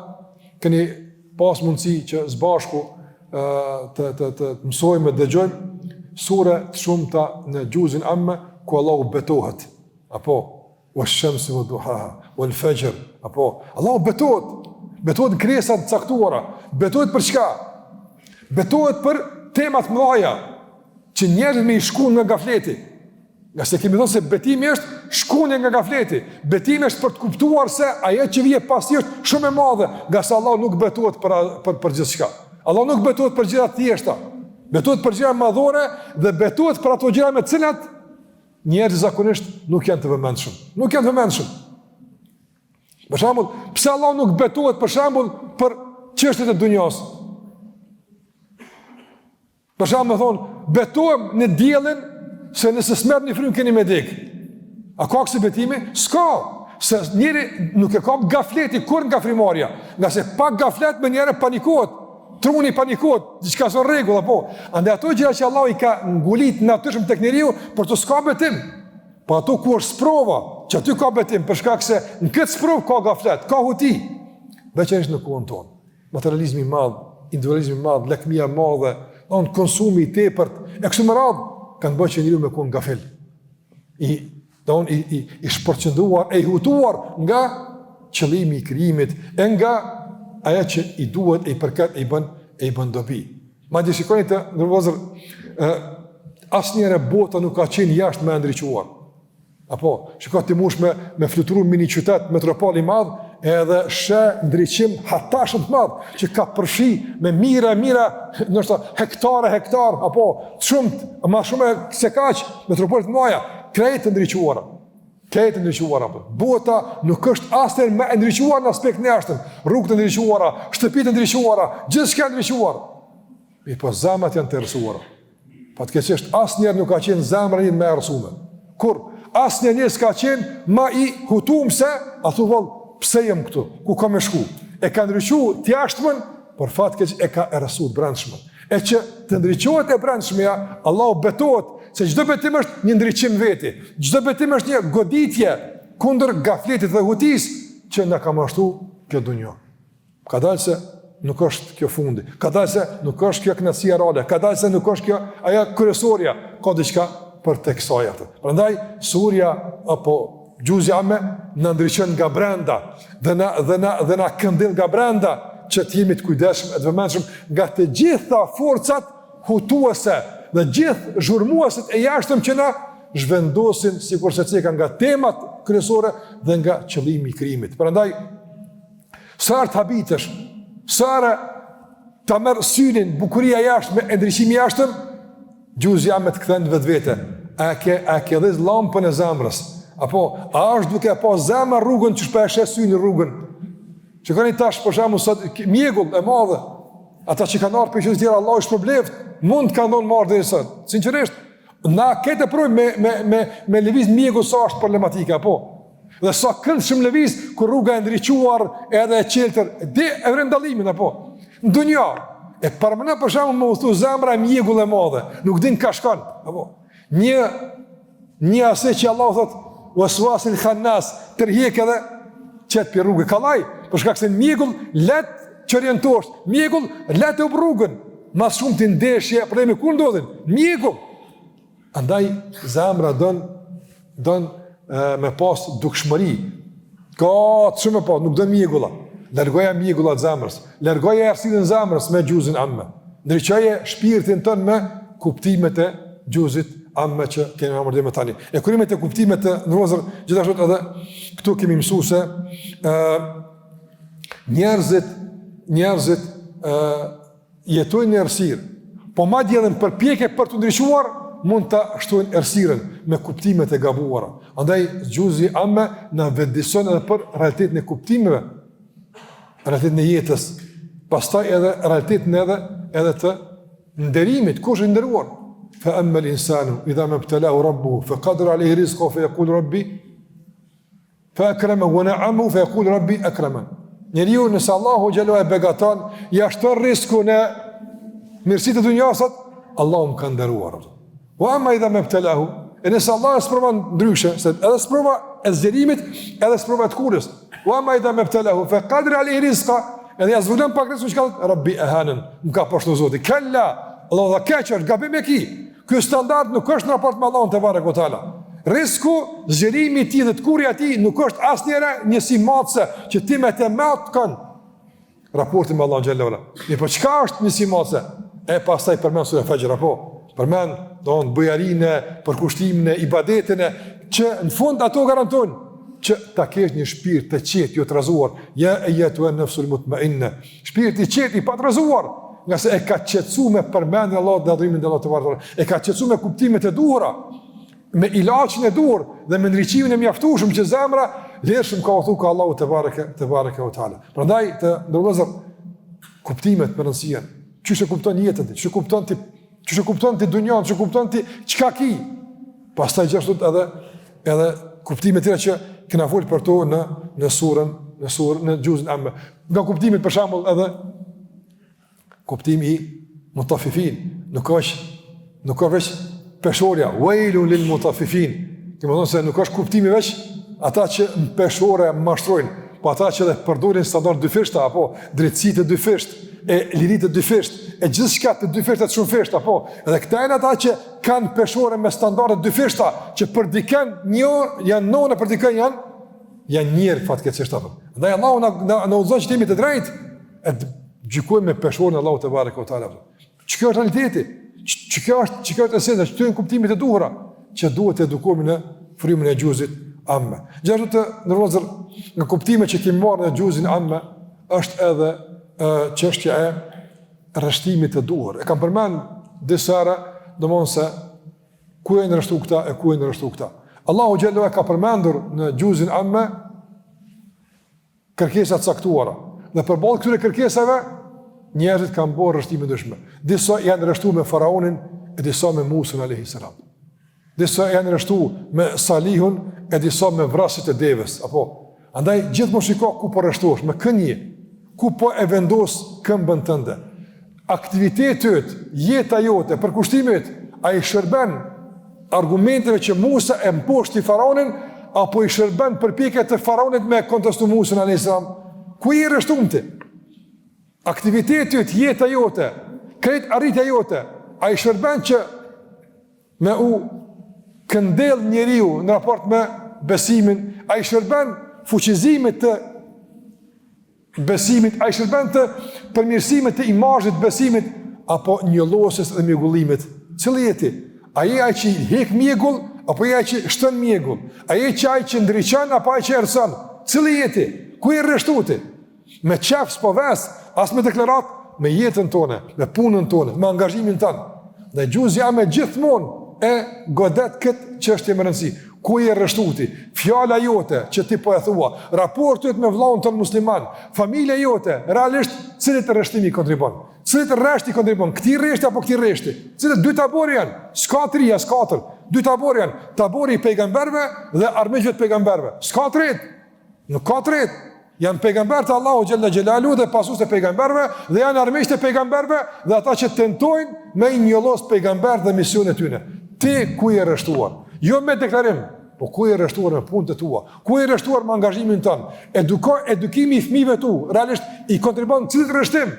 keni pas mundësi që së bashku të mësojmë dhe dëgjojmë sure të shumta në gjuzin amme ku Allahu betohet. Apo wash-shamsi wa-duhaha wal-fajr. Apo Allahu betohet në krijesa të caktuara. Betohet për çka? Betohet për temat mëdha që njerëzit më i shkuën nga gafleti. Nga se kemi thënë se betimi është shkunje nga gafleti. Betimi është për të kuptuar se ajo që vije pas tij është shumë e madhe, nga se Allah nuk betohet për gjithçka. Allah nuk betohet për gjëra të thjeshta. Betohet për gjëra madhore dhe betohet për ato gjëra me të cilat njerëzit zakonisht nuk janë të vëmendshëm. Nuk janë të vëmendshëm. Për shembull, pse Allah nuk betohet për shembull për çështjet e dunjos? Për shembull, thonë, betohem në diellin se nëse smerr një frymë keni me dek. A ka kësi betimi? S'ka. Se njëri nuk e ka gafleti kur nga frymarrja. Nga se pak gaflet me njëre panikohet. Truni panikohet, diçka s'o rregull apo. Andaj ato gjëra që Allah i ka ngulit natyrshëm tek njeriu, por to s'ka betim. Po ato ku është sprova, që aty ka betim, për shkak se në këtë sprovë ka gaflet, ka huti. Veçanërisht në kohën tonë. Materializmi i madh, individualizmi i madh, lakmia e madhe, konsumi i tepërt, e kështu me radhë, kanë bërë që njeriu me kon gafel. I shpërqendruar, e i hutuar nga qëllimi i krijimit, e nga aja që i duhet, e i përket, e i bën dobi. Ma di shikoni të nërvozër, asnjëherë bota nuk ka qenë jashtë me ndriçuar. Apo, shikoni ti mush me fluturu mini qytet, metropol i madh, edhe shë ndriçim hatashëm të madh, që ka përfshi me mira, nështë hektar, apo shumë, ma shumë se kaq, metropolit mëdha, krejtë ndriçuara. Krejtë ndriçuara. Bota nuk është asnjëherë më ndriçuar në aspektin e jashtëm. Rrugët e ndriçuara, shtëpitë e ndriçuara, gjithçka e ndriçuar. Mi po zemrat janë të errësuara. Fatkeqësisht asnjëherë nuk ka qenë zemra një më e errësuar. Kur asnjëherë s'ka qenë më i hutumse, a thu vall, pse jam këtu? Ku kam shku? E ka ndriçuar të jashtëmën, por fatkeq e ka errësuar brendshmën. E që të ndriçohet e brendshmja, Allahu betohet se çdo betim është një ndriçim veti. Çdo betim është një goditje kundër gafletit dhe hutisë që na ka mashtuar kjo dunjë. Ka dalë se nuk është kjo fundi, ka dalë se nuk është kjo kënaqësia reale, ka dalë se nuk është kjo ajo kryesoria, ka diçka për tek kësaj atë. Prandaj surja apo xhuzi amme na ndriçon nga brenda dhe na këndell nga brenda që të jemi të kujdesshëm e të vëmendshëm nga të gjitha forcat hutuese dhe gjithë zhurmuesit e jashtëm që na zhvendosin sikurse ceka nga temat kryesore dhe nga qëllimi i krijimit. Prandaj sa të habitesh, sa ta merr synin bukuria jashtme e ndriçimi jashtëm, xhuzi amme të kthen vetvete. A ke dhëz lampën e zemrës? Apo a është duke pa zemra rrugën që shpeshe syni rrugën? Shikoni tash për shembull sot mjegull e madhe, ata që kanë ardhur për çështje tjera, Allah i shpërblet, mund të kanë dhënë marrë deri sot. Sinqerisht, na këtë provë me lëviz mjegull sa është problematika, apo. Dhe sa këndshëm lëviz kur rruga e ndriçuar edhe e qeltër, dhe e rëndallimin apo. Në dunjë, e përmendë për shembull me udhëtu zemra e mjegull e madhe, nuk din ka shkon, apo. Një asaj që Allah thot waswasil khannas, tërhiq edhe çet për rrugë kallaj, për shkak se mjegull let që orientosh, mjegull let e rrugën, mas shumë të ndeshje, problemi ku ndodhin? Mjegull. Andaj zemra don me pas dukshmëri. Ka të shumë pas, nuk don mjegulla. Largoja mjegullat zemrës, largoja errësirën zemrës me xhuzin amme. Ndriçoje shpirtin tën me kuptimet e xhuzit amme që kemi marrë me tani. E kurimet e kuptimet të ndrozur gjithashtu edhe këtu kemi mësuar se njerëzit jetojnë në errësirë, po madje edhe në përpjekje për të ndriçuar mund ta shtojnë errësirën me kuptimet e gabuara. Andaj xhuzi amme na vetëdijson edhe për realitetin e kuptimeve, realitetin e jetës, pastaj edhe realitetin edhe të nderimit, kush i nderuar. Fa amma al-insanu idha mabtalahu rabbuhu faqadara alayhi rizqahu fa yaqulu rabbi fa akramahu wa na'amahu fa yaqulu rabbi akraman. Njeriu nëse Allahu xhelalu e begaton, ja shton rrezikun e mirësitë të dunjës, Allahu më ka nderuar. Wa amma idha mabtalahu, nëse Allah e sprovon ndryshe, se edhe sprova e zgjerimit, edhe sprova të kurrës. Wa amma idha mabtalahu fa qadara alayhi rizqahu, edhe ja zvulon pak rrezikun çka rabbi ahanan, më ka poshtu Zoti. Kalla, Allah dha keqër, gabim e ki. Ky standard nuk është në raport me Allahun te barekuhu teala. Rreziku, zgjerimi i tij dhe të kurrja e tij nuk është asnjëherë një simatse që ti me të mat kanë raportin me Allahun xhallahu ala. Po çka është një simatse? E pastaj përmend sura Fajr apo përmend don bujarinë, përkushtimin e ibadetin që në fund ato garantojnë që ta kesh një shpirt të qetë, jo të rrezuar, ja ayatu an-nafsul mutma'inna. Shpirti i qetë i pa të rrezuar, nga se e ka qetësuar me përmendjen e Allahut dhe adhurimin te Allahu te barekuhu. E ka qetësuar me kuptimet e duhura, me ilaçin e duhur dhe me ndriçimin e mjaftueshëm që zemra lëshëm ka u ka Allahu te barekuhu teala. Prandaj të ndërlozë kuptimet për rëndësinë. Çish e kupton jetën ti, çish e kupton ti dunjën, çish e kupton ti çka ki. Pastaj gjithashtu edhe kuptimet tjera që kena folur për to në surën në xhuzin amme. Nga kuptimet për shembull edhe kuptimi i mutaffifin, nuk ka veç peshorja, wailun lil mutaffifin. Kemë thonë se nuk është kuptimi veç ata që në peshore mashtrojnë, po ata që dhe përdorin standard dyfishta, apo drejtësitë dyfisht, e liritë dyfisht, e gjithçka të dyfishta të shumë fisht, apo edhe këta janë ata që kanë peshore me standarde dyfishta, që për dikën janë nona, për dikën janë njerë fatkeqësisht apo. Ndaj Allahu na udhëzon që jemi të drejtë, e të gjykojmë me peshorën Allahu te bareke ve teala. Ç'kjo është realiteti? Ç'kjo është esenca, ç'to janë kuptimet e duhura që duhet të edukohemi në frymën e gjuzit amme. Gjithashtu të ndërlozër nga kuptimet që kemi marrë në gjuzin amme është edhe çështja e rreshtimit të duhur. E kam përmend disa herë, domthonse se ku janë rreshtu këta e ku janë rreshtu këta. Allahu xhallahu ka përmendur në gjuzin amme kërkesa të caktuara. Dhe përballë këtyre kërkesave njerëzit kanë bërë rreshtime ndryshme. Disa janë rreshtuar me faraonin e disa me Musa alayhis salam. Disa janë rreshtuar me Salihun e disa me vrasit e devës. Apo andaj gjithmonë shiko ku po rreshtohesh me kënje, ku po e vendos këmbën tënde. Aktivitetet, jeta jote, përkushtimet, a i shërben argumenteve që Musa e mposhti faraonin, apo i shërben përpjekjet të faraonit me kontestu Musa alayhis salam? Ku i rreshtumti? Aktivitetet, jeta jote, krejt arritja jote, a i shërben që me u këndel njeriu në raport me besimin, a i shërben fuqizimit të besimit, a i shërben të përmirësimit të imazhit besimit, apo njëllosës dhe mjegullimit. Cili jeti? A je ai që hek mjegull, apo je ai që shtën mjegull? A je ai që ndriçon, apo ai që erëson? Cili jeti? Ku i rreshtuti? Me qef s'po ves, as me deklarat, me jetën tone, me punën tone, me angazhimin tonë. Dhe gjuzja me gjithmonë e godet këtë çështje më rëndësi. Ku i rreshtuti? Fjala jote që ti po e thua, raportet me vllahun ton musliman, familja jote, realisht cilit rreshtimi kontribon? Cilit rreshti kontribon? Këti rreshti apo këti rreshti? Cilit dy tabor janë? S'ka 3, s'ka 4. Dy tabor janë, tabori i pejgamberëve dhe armiqve të pejgamberëve. S'ka 3. Nuk ka 3. Janë pejgamberët e Allahu xhalla xhelalu dhe pasues të pejgamberëve dhe janë armiqtë e pejgamberëve dhe ata që tentojnë me njollos pejgamberët dhe misionet e tyre. Ti ku je rreshtuar? Jo me deklarim, po ku je rreshtuar me punët e tua? Ku je rreshtuar me angazhimin tënd? Edukimi i fëmijëve tu, realisht i kontribon cilit rreshtim?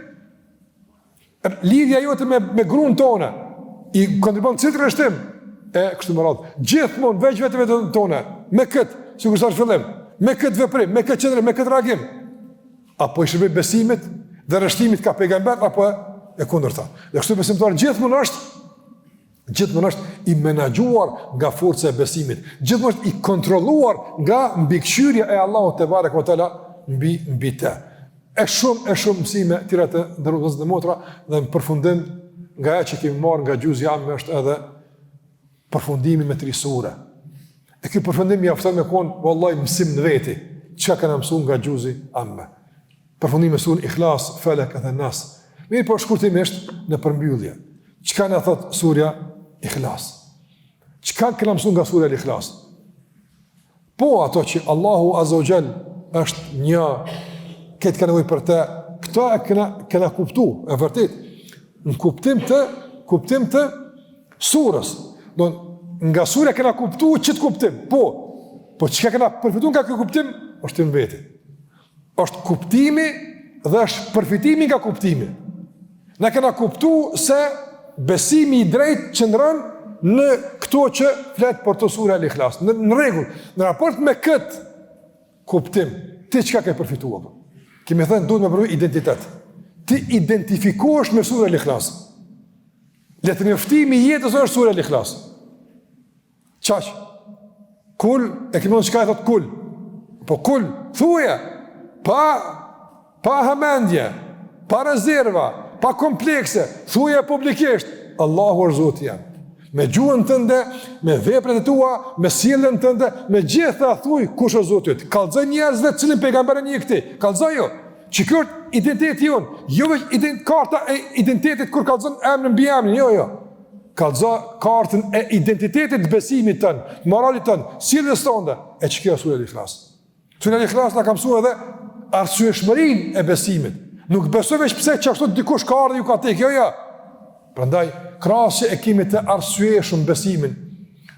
Lidhja jote me gruan tonë i kontribon cilit rreshtim? E kështu me radhë. Gjithmonë veç vetëve tonë, me këtë, sikur sa fillim, me këtë veprim, me këtë qendrim, me këtë reagim. Apo i shërbej besimit dhe rreshtimit ka pejgamber apo e kundërta. Dhe kështu besimtar gjithmonë është i menaxhuar nga forca e besimit. Gjithmonë është i kontrolluar nga mbikëqyrja e Allahut te bareke ve teala mbi të. E shumë mësime tira të ndërruzës dhe motra dhe në përfundim nga e që kemi marrë nga gjuzja amme është edhe përfundimi me 3 sure. E kjo përfundim mjafton me konë vallaj mësim në veti që kanë mësuar nga gjuzi amme. Përfundimi me surën Ikhlas, Felek edhe Nas. Mirë po shkurtimisht në përmbyllje. Çka na thot surja Ikhlas? Çka kanë mësuar nga surja Ikhlas? Po ato që Allahu Azza wa Jall është një, këtë ka nevojë për të, këto e kena kuptu, e vërtet, në kuptim të surës. Do, nga surja kena kuptu qëtë kuptim, po që kena përfitu nga këtë kuptim, është të në veti. është kuptimi dhe është përfitimi nga kuptimi. Ne kena kuptu se besimi i drejt qëndron në këto që flet për të sura Al-Ikhlas. Në rregull, në raport me këtë kuptim, ti çka ke përfituar? Kemi thënë duhet me përru identitet. Ti identifikohesh me sura Al-Ikhlas. Letë njoftimi i jetës është sura Al-Ikhlas. Qaq? Kul, e kemi thënë çka e thot kul. Po kul, thuja, pa hamendje, pa rezerva, pa komplekse, thuja publikisht, Allahu është Zoti jam. Me gjuhën tënde, me veprat e tua, me sjelljen tënde, me gjitha thuj kush është Zoti yt. Kallëzoj njerëzve cilin pejgamberin një këti. Kallëzoj jo. Që kjo është identiteti jon, jo vetëm karta e identitetit kur kallëzon emrin mbi emrin, jo. Kallëzoj kartën e identitetit të besimit tën, moralit tën, sjelljes tënde. E ç'kjo sura Al-Ikhlas. Sura Al-Ikhlas na ka mësuar edhe arsyeshmërinë e besimit. Nuk besoj veç pse çashtu dikush ka ardhur ju ka tek, jo. Prandaj krahasi e kemi të arsyeshëm besimin,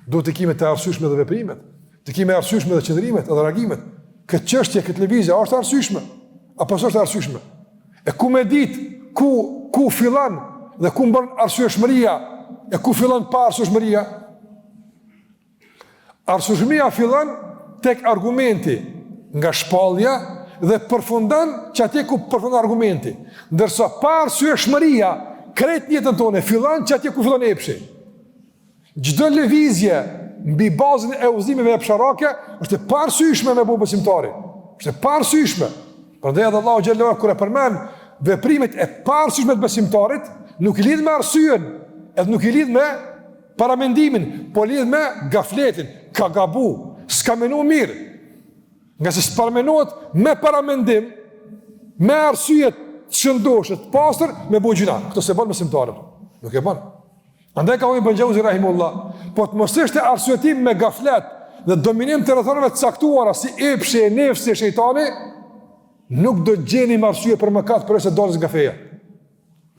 duhet të kemi të arsyeshme edhe veprimet, të kemi arsyeshme edhe qëndrimet, edhe reagimet. Këtë çështje, këtë lëvizje është arsyeshme, apo s'është arsyeshme? E ku me ditë ku fillon dhe ku mban arsyeshmëria, e ku fillon pa arsyeshmëria? Arsyeshmëria fillon tek argumenti nga shpallja dhe përfundan që atje ku përfundan argumenti. Ndërsa pa arsyeshmëria, krejt jetën tonë fillon që atje ku fillon epshi. Çdo lëvizje mbi bazën e udhëzimeve epsharake është e paarsyeshme me bu besimtari. Është e paarsyeshme. Prandaj edhe Allahu xhallahu ala kur e përmend veprimet e paarsyeshme të besimtarit, nuk i lidh me arsyen, edhe nuk i lidh me paramendimin, po lidh me gafletin, ka gabu, s'ka menu mirë. Nga se s'parmenohet me paramendim, me arsyet të shëndoshët, të pastër, me bu gjuna. Këto se bën besimtarët. Nuk e bën. Andaj ka Ibn Xhauzi rahimullah, po të mos është arsyetim me gaflet dhe dominim të rrethonave të caktuara si epshi e nefsi e shejtani, nuk do gjeni arsye për mëkat përse dalës nga feja.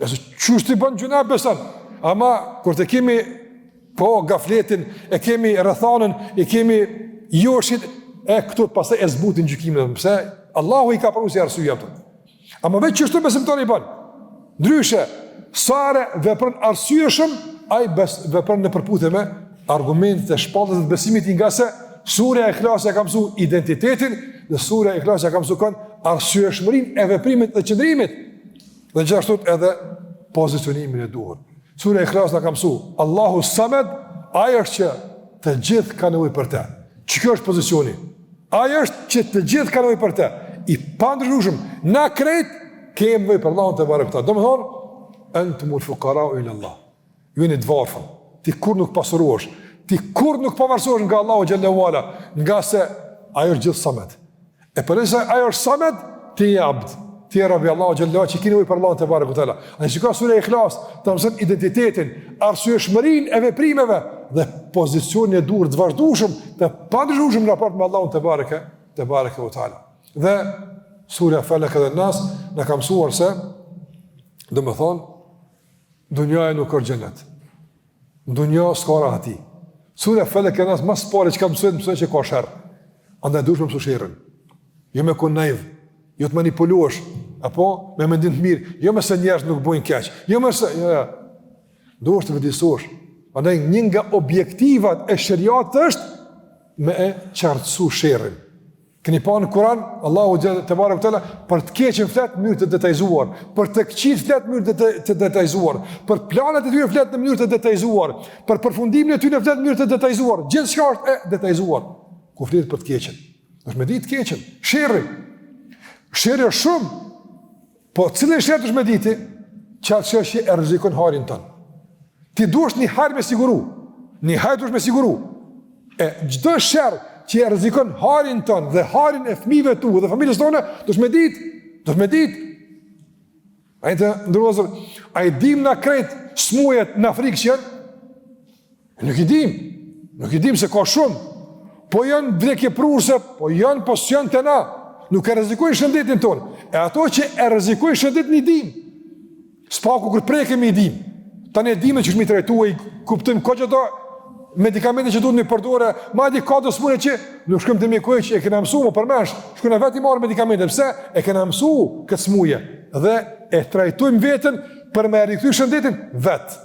Nëse çush ti bën gjuna beson, ama kur të kemi po gafletin, e kemi rrethonën, e kemi joshit e këtu pastaj e zbutin gjykimin, pse Allahu i ka pranuar si arsye ato. Ama vetë çështë besimtari bën. Ndryshe, sare vepron arsyeshëm, ai vepron në përputhje me argumentet e shpallës të besimit, nga se surja e Ikhlas ka mësuar identitetin dhe surja e Ikhlas ka mësuar arsyeshmërinë e veprimit dhe qëndrimit. Dhe gjithashtu edhe pozicionimin e duhur. Surja e Ikhlas ka mësuar Allahu Samad, ai është që të gjithë kanë nevojë për të. Ç'kjo është pozicioni? Ai është që të gjithë kanë nevojë për të. I pandryshueshëm, na krejt kemi nevojë për Allahun te barekta. Domethënë, antumul fuqara'u ila Allah. Ju jeni të varfër. Ti kur nuk pasurohesh, ti kur nuk pavarësohesh nga Allahu xhallahu ala, nga se ai është gjithë Samad. E përse ai është Samad, ti je abd. Ti je Rabbi Allahu xhallahu ala, që keni nevojë për Allahun te barekta. Ai shikoj sura Ikhlas, të mëson identitetin, arsyeshmërinë e veprimeve dhe pozicionin e duhur të vazhdueshëm të pandryshueshëm në raport me Allahun te bareke ve taala. Dhe sura Falaq dhe Nas na ka mësuar se domethënë dunjaja nuk është xhenet. Dunja s'ka rahati. Sura Falaq dhe Nas më së pari çka mësoj që ka sherr. Andaj duhet të mësoj sherrin. Jo me kon naiv, jo të manipuluosh, apo me mendim të mirë, jo me se njerëz nuk bojnë keq. Jo me se duhet të vëdësosh. Andaj një nga objektivat e shariatit është me e qartësu sherrin. Këni pa në Kur'an, Allahu te barek tëla, për të keqen flet në mënyrë të detajzuar, për të këqit flet në mënyrë të detajzuar, për planet e tyre flet në mënyrë të detajzuar, për përfundimin e tyre flet në mënyrë të detajzuar, gjithë shka është e detajzuar. Ku flet për të keqen? është me ditë të keqen, sherrin. Sherri është shumë, po cilën sherri është me diti, qatë që e rrezikon harin tënë. Ti duhesh një harë me siguru, një harë duhesh me siguru. E çdo sherr që e rrezikon harin ton dhe harin e fëmijëve tu dhe familjes tonë, do të më ditë. Ai të ndrozur, ai dim na kret smujet në Afrikë që nuk i dim se ka shumë. Po janë vdekje prurse, po janë të na. Nuk e rrezikojnë shëndetin ton. E ato që e rrezikojnë shëndetin i dim. Spaku kur prekemi i dim. Tani e dim që është mi trajtuar, kuptojmë këtë çdo medikamente që duhet mi përdore, madje ka do smune që nuk shkojmë te mjekoj që e kena mësuar më përmesh, shkojmë vetë i marr medikamente, pse e kena mësuar këtë smuje dhe e trajtojmë veten për me rikthy shëndetin vet.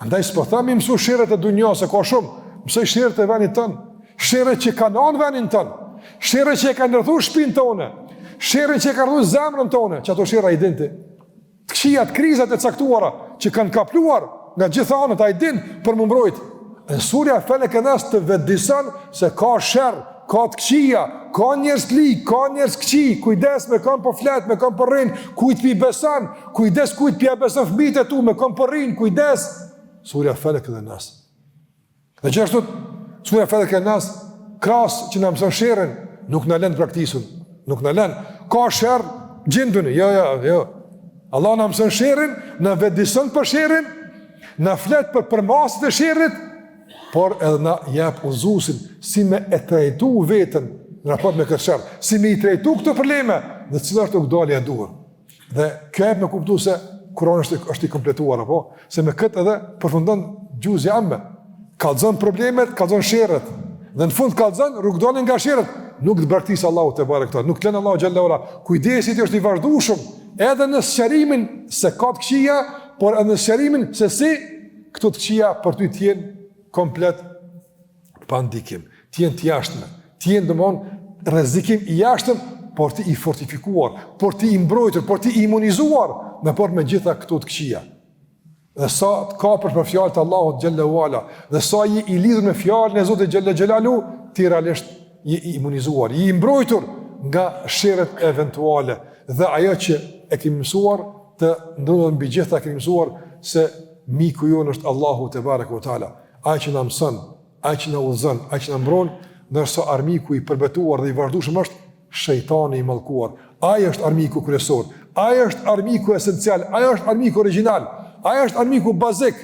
Andaj s'po themi mësoj sherrat e dunjos, se ka shumë, mësoj sherrat e vendit ton, sherrat që kanë në vendin ton, sherrat që e kanë ndërthuar shtëpinë tonë, sherrat që e kanë rrugë zemrën tonë, që ato sherra i dinti. Të këqijat, krizat e caktuara që kanë kapluar nga gjitha anët, a i din për më mbrojt. Në surja Falaq dhe Nas të vetëdijson se ka sherr, ka të këqija, ka njerëz të ligj, ka njerëz këqij, kujdes me kanë po flet, me kanë po rrin, kujt pi beson, kujdes kujt pi beson fëmijët e tu, me kanë po rrin, kujdes. Surja Falaq dhe Nas. Dhe gjithashtu surja Falaq dhe Nas krahas që na mëson sherrin, nuk na lën praktikun, nuk na lën. Ka sherr gjenduni, jo. Allah na mëson sherrin, na vetëdijson për sherrin, na flet për përmasit e sherrit, por edhe na jep udhëzuesin si me e trajtu veten në raport me këtë sherr, si me i trajtu këto probleme dhe cilat është ukdalja e duhur. Dhe kjo e me kuptu se Kurani është i kompletuar, apo se me këtë edhe përfundon gjuzi amme, kallzon problemet, kallzon sherrat, dhe në fund kallzon rrugdaljen nga sherrat. Nuk të braktisë Allahu te barekta, nuk lën Allahu xhallahu ala. Kujdesi ti është i vazhdueshëm edhe në sqarimin se ka të këqija, por edhe në sqarimin se si këto të këqija për ty t'jenë komplet pa ndikim, t'jenë t'jashtme, t'jenë domthon rrezikim i jashtëm, por ti i fortifikuar, por ti i mbrojtur, por ti i imunizuar me por me gjitha këto të këqija. Dhe sa të kapësh me fjalët e Allahut xhallahu ala, dhe sa je i lidhur me fjalën e Zotit xhallahu xhelalu, ti realisht je i imunizuar, je i mbrojtur nga sherrat eventuale dhe ajo që e kemi mësuar të ndodhet mbi gjitha, kemi mësuar se miku jonë është Allahu te barekuhu teala, ai që na mëson, ai që na udhëzon, ai që na mbron, ndërsa armiku i përbetuar dhe i vazhdueshëm është shejtani i mallkuar. Ai është armiku kryesor, ai është armiku esencial, ai është armiku origjinal, ai është armiku bazik.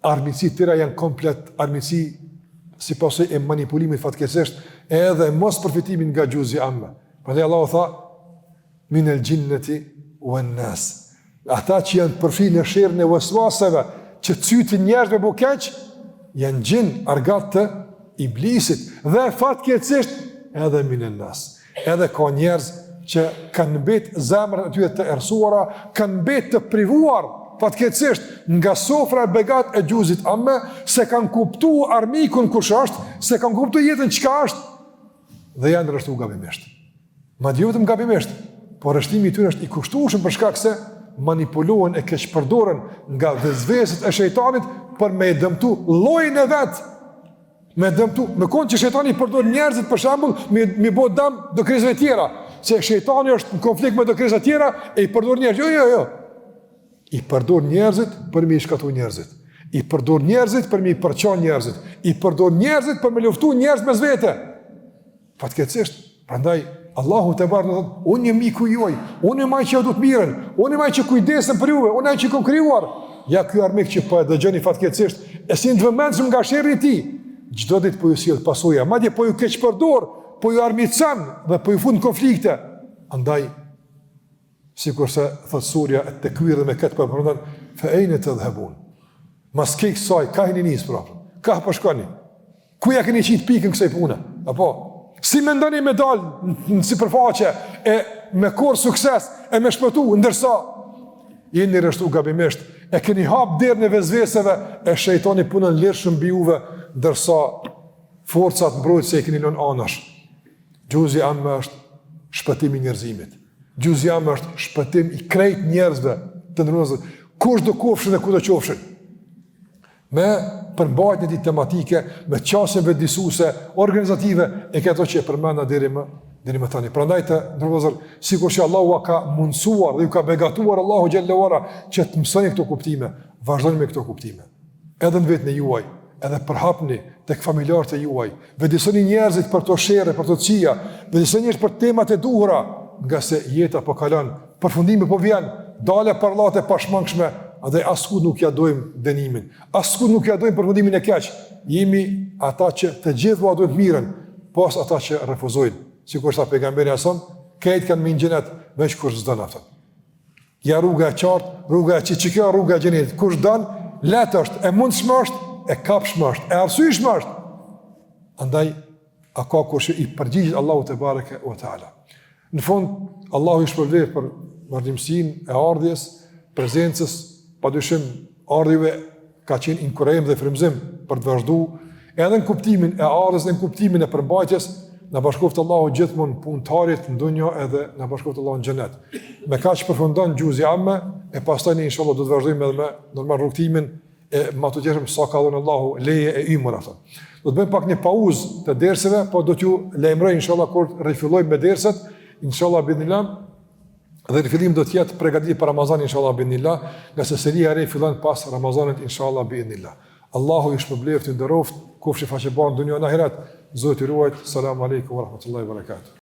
Armiqësitë të tjera janë komplet armiqësi sipas e manipulimit fatkeqësisht edhe mos përfitimin nga gjuzi amme. Prandaj Allahu tha min el jinnati wan nas. Ata që janë përfshirë në sherrin e waswasave që cytin njerëzve bukeq, janë gjin argat të iblisit dhe fatkeqësisht edhe minen nas. Edhe ka njerëz që kanë mbet zemrat e tyre të errësuara, kanë mbet të privuar fatkeqësisht nga sofra e begat e gjuzit amme, se kanë kuptuar armikun kush është, se kanë kuptuar jetën çka është dhe janë rreshtuar gabimisht. Madje vetëm gabimisht, por rreshtimi i tyre është i kushtueshëm për shkak se manipulohen e keqpërdoren nga vezveset e shejtanit për me dëmtu llojin e vet. Me dëmtu, me konë që shejtani përdor njerëzit për shembull me bë dëm do krizave tjera, se shejtani është në konflikt me do kriza tjera e i përdor njerëzit. Jo. I përdor njerëzit për me i shkatu njerëzit. I përdor njerëzit për me i përçan njerëzit. I përdor njerëzit për me luftu njerëz mes vete. Fatkeqësisht, prandaj Allahu te barë thotë, unë jam miku juaj, unë jam ai që do të mirën, unë jam ai që kujdesem për juve, unë jam ai që kam krijuar. Ja ky armik që po e dëgjoni fatkeqësisht, e si të vëmendshëm nga sherri i tij. Çdo ditë po ju sjell pasojë, madje po ju keq përdor, po ju armiqson dhe po ju fut në konflikte. Andaj sikurse thot surja At-Takwir dhe me këtë po përmendan fa ayna tadhhabun. Mas ke kësaj ka hini nis prapë. Ka po shkoni. Ku ja keni qit pikën kësaj pune? Apo si mendoni me dal në sipërfaqe e me kur sukses e me shpëtu, ndërsa jeni rreshtu gabimisht, e keni hap derën e vezveseve e shejtani punën lirshëm mbi juve, ndërsa forcat mbrojtëse e keni lënë anash. Gjuzi amë është shpëtimi i njerëzimit. Gjuzi amë është shpëtim i krejt njerëzve të ndërmjet, kush do kofshin dhe ku do qofshin. Me përmbajtjen e këtij tematike, me qasjeve disuese, organizative e këto që e përmenda deri më tani. Prandaj të ndërvozur, sikur që Allahu ka mundsuar dhe ju ka begatuar Allahu xhallahu ala që të mësoni këto kuptime, vazhdoni me këto kuptime. Edhe në vetën e juaj, edhe përhapni tek familjarët e juaj, vëdësoni njerëzit për to sherrë, për to çija, vëdësoni njerëz për temat e duhura, nga se jeta po kalon, përfundimi po vjen, dale parlate pashmangshme. Dhe asku nuk ja dojmë dënimin, asku nuk ja dojmë përfundimin e keq. Jemi ata që të gjithë dojmë të mirën, pas ata që refuzojnë. Sikur sa pejgamberi ason, këtë kanë min xhenet, veç kush s'don ata. Ja rruga e qartë, rruga e çiçika, rruga e xhenetit. Kush don, lehtë është, e mundshme është, e kapshme është, e arsyeshme është. Andaj a ka kush i përgjigjet Allahu te bareke ve teala. Në fund, Allahu i shpërblet për vazhdimsinë e ardhjes, prezencës. Padyshim ardhive ka qenë inkurajim dhe frymëzim për të vazhduar edhe në kuptimin e ardhjes dhe në kuptimin e përmbajtjes. Na bashkoft Allahu gjithmonë punëtarit në dunjë edhe na bashkoft Allahu në xhenet. Me kaq përfundon gjuzi amme e pastaj ne inshallah do të vazhdojmë edhe me normal rrugtimin e matutjetëm sa ka dhënë Allahu leje e ymër ato. Do të bëjmë pak një pauzë të derseve, po do t'ju lajmëroj inshallah kur rifillojmë me derset, inshallah bidhnillah. Dhe në fillim do të jetë përgatitje për Ramazan inshallah bi'idhnillah, nga se seria e re fillon pas Ramazanit inshallah bi'idhnillah. Allahu ju shpëbleft, ju nderoft, kufshi faqe ban në dunjë në ahiret. Zoti ruajt. Selam aleikum wa rahmatullahi wa barakatuh.